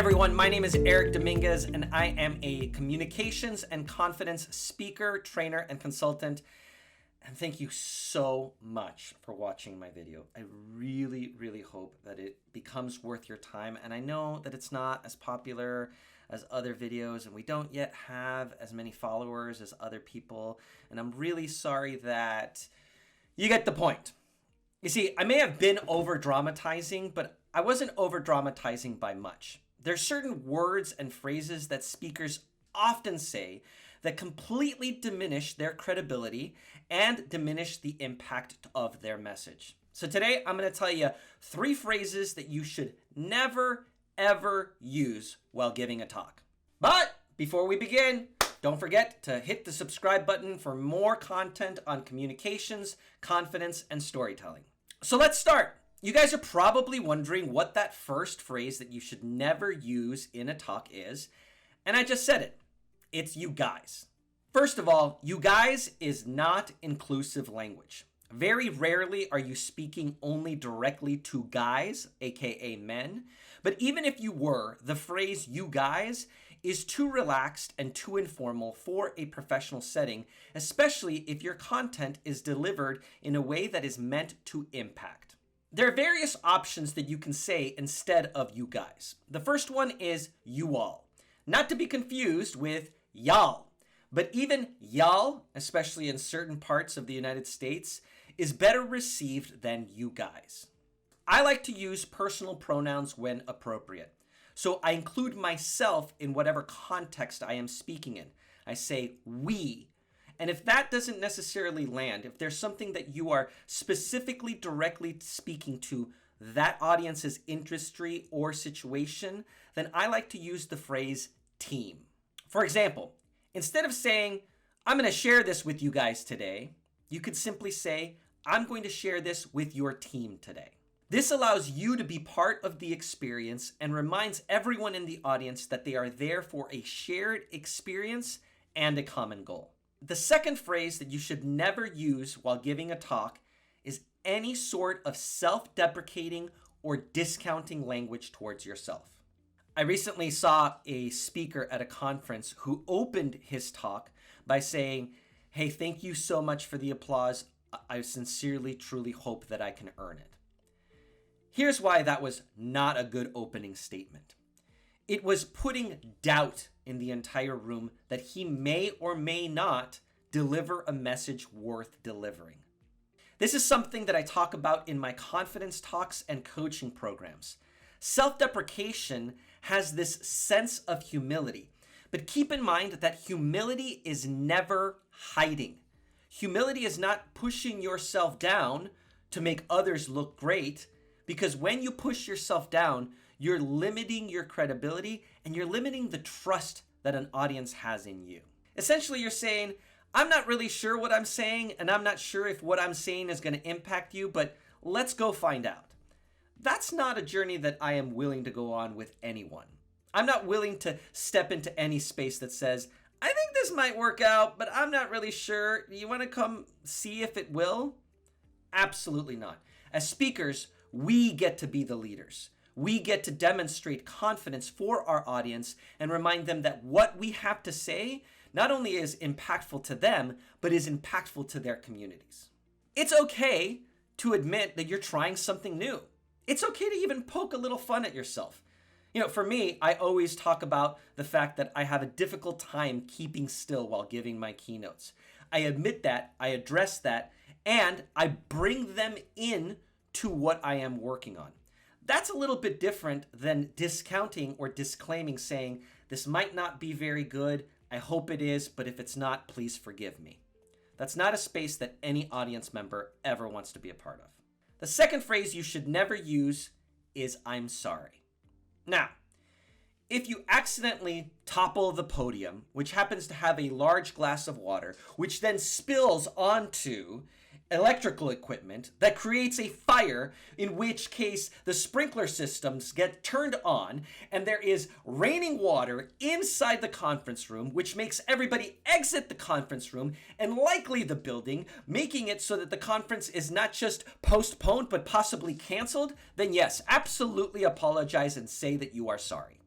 everyone, my name is Eric Dominguez and I am a communications and confidence speaker, trainer, and consultant. And thank you so much for watching my video. I really hope that it becomes worth your time. And I know that it's not as popular as other videos and we don't yet have as many followers as other people. And I'm really sorry that you get the point. You see, I may have been over dramatizing, but I wasn't over dramatizing by much. There's certain words and phrases that speakers often say that completely diminish their credibility and diminish the impact of their message. So today I'm going to tell you 3 phrases that you should never, ever use while giving a talk. But before we begin, don't forget to hit the subscribe button for more content on communications, confidence, and storytelling. So let's start. You guys are probably wondering what that first phrase that you should never use in a talk is. And I just said it. It's you guys. First of all, you guys is not inclusive language. Very rarely are you speaking only directly to guys, aka men. But even if you were, the phrase you guys is too relaxed and too informal for a professional setting, especially if your content is delivered in a way that is meant to impact. There are various options that you can say instead of you guys. The first one is you all, not to be confused with y'all. But even y'all, especially in certain parts of the United States, is better received than you guys. I like to use personal pronouns when appropriate. So I include myself in whatever context I am speaking in. I say we. And if that doesn't necessarily land, if there's something that you are specifically directly speaking to that audience's industry or situation, then I like to use the phrase team. For example, instead of saying, I'm going to share this with you guys today, you could simply say, I'm going to share this with your team today. This allows you to be part of the experience and reminds everyone in the audience that they are there for a shared experience and a common goal. The second phrase that you should never use while giving a talk is any sort of self-deprecating or discounting language towards yourself. I recently saw a speaker at a conference who opened his talk by saying, "Hey, thank you so much for the applause. I sincerely, truly hope that I can earn it." Here's why that was not a good opening statement. It was putting doubt in the entire room that he may or may not deliver a message worth delivering. This is something that I talk about in my confidence talks and coaching programs. Self-deprecation has this sense of humility, but keep in mind that humility is never hiding. Humility is not pushing yourself down to make others look great, because when you push yourself down, you're limiting your credibility and you're limiting the trust that an audience has in you. Essentially, you're saying, I'm not really sure what I'm saying, and I'm not sure if what I'm saying is going to impact you, but let's go find out. That's not a journey that I am willing to go on with anyone. I'm not willing to step into any space that says, I think this might work out, but I'm not really sure. You want to come see if it will? Absolutely not. As speakers, we get to be the leaders. We get to demonstrate confidence for our audience and remind them that what we have to say not only is impactful to them, but is impactful to their communities. It's okay to admit that you're trying something new. It's okay to even poke a little fun at yourself. You know, for me, I always talk about the fact that I have a difficult time keeping still while giving my keynotes. I admit that, I address that, and I bring them in to what I am working on. That's a little bit different than discounting or disclaiming, saying, this might not be very good, I hope it is, but if it's not, please forgive me. That's not a space that any audience member ever wants to be a part of. The second phrase you should never use is I'm sorry. Now, if you accidentally topple the podium, which happens to have a large glass of water, which then spills onto electrical equipment that creates a fire, in which case the sprinkler systems get turned on and there is raining water inside the conference room, which makes everybody exit the conference room and likely the building, making it so that the conference is not just postponed but possibly canceled, then yes, absolutely apologize and say that you are sorry.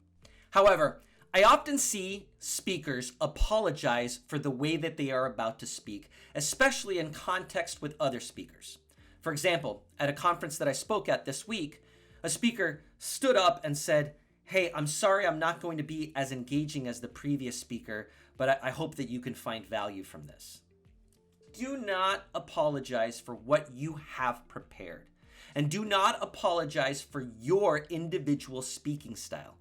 However, I often see speakers apologize for the way that they are about to speak, especially in context with other speakers. For example, at a conference that I spoke at this week, a speaker stood up and said, "Hey, I'm sorry I'm not going to be as engaging as the previous speaker, but I hope that you can find value from this." Do not apologize for what you have prepared, and do not apologize for your individual speaking style.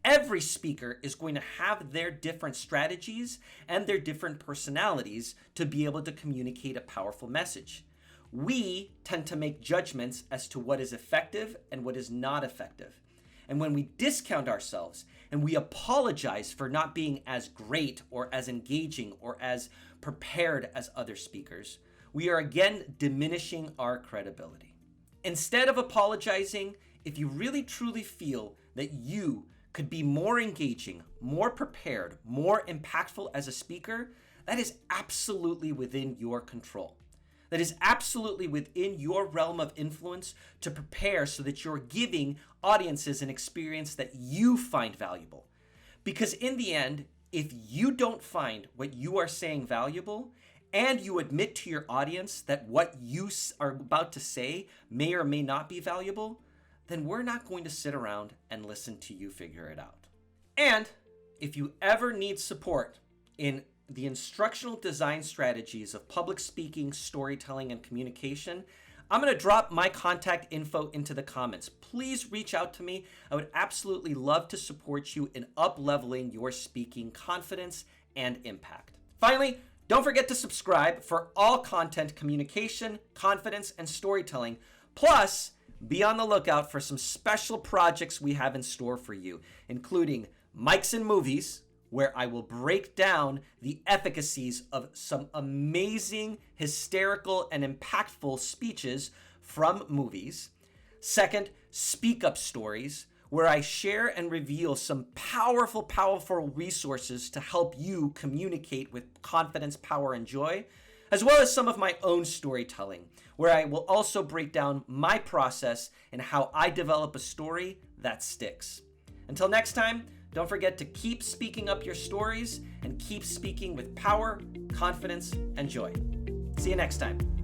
Every speaker is going to have their different strategies and their different personalities to be able to communicate a powerful message. We tend to make judgments as to what is effective and what is not effective. And when we discount ourselves and we apologize for not being as great or as engaging or as prepared as other speakers, we are again diminishing our credibility. Instead of apologizing, if you really truly feel that you could be more engaging, more prepared, more impactful as a speaker, that is absolutely within your control. That is absolutely within your realm of influence to prepare so that you're giving audiences an experience that you find valuable. Because in the end, if you don't find what you are saying valuable, and you admit to your audience that what you are about to say may or may not be valuable, then we're not going to sit around and listen to you figure it out. And if you ever need support in the instructional design strategies of public speaking, storytelling, and communication, I'm going to drop my contact info into the comments. Please reach out to me. I would absolutely love to support you in up-leveling your speaking confidence and impact. Finally, don't forget to subscribe for all content communication, confidence, and storytelling. Plus, be on the lookout for some special projects we have in store for you, including Mics and Movies, where I will break down the efficacies of some amazing, hysterical, and impactful speeches from movies. Second, Speak Up Stories, where I share and reveal some powerful resources to help you communicate with confidence, power, and joy, as well as some of my own storytelling, where I will also break down my process and how I develop a story that sticks. Until next time, don't forget to keep speaking up your stories and keep speaking with power, confidence, and joy. See you next time.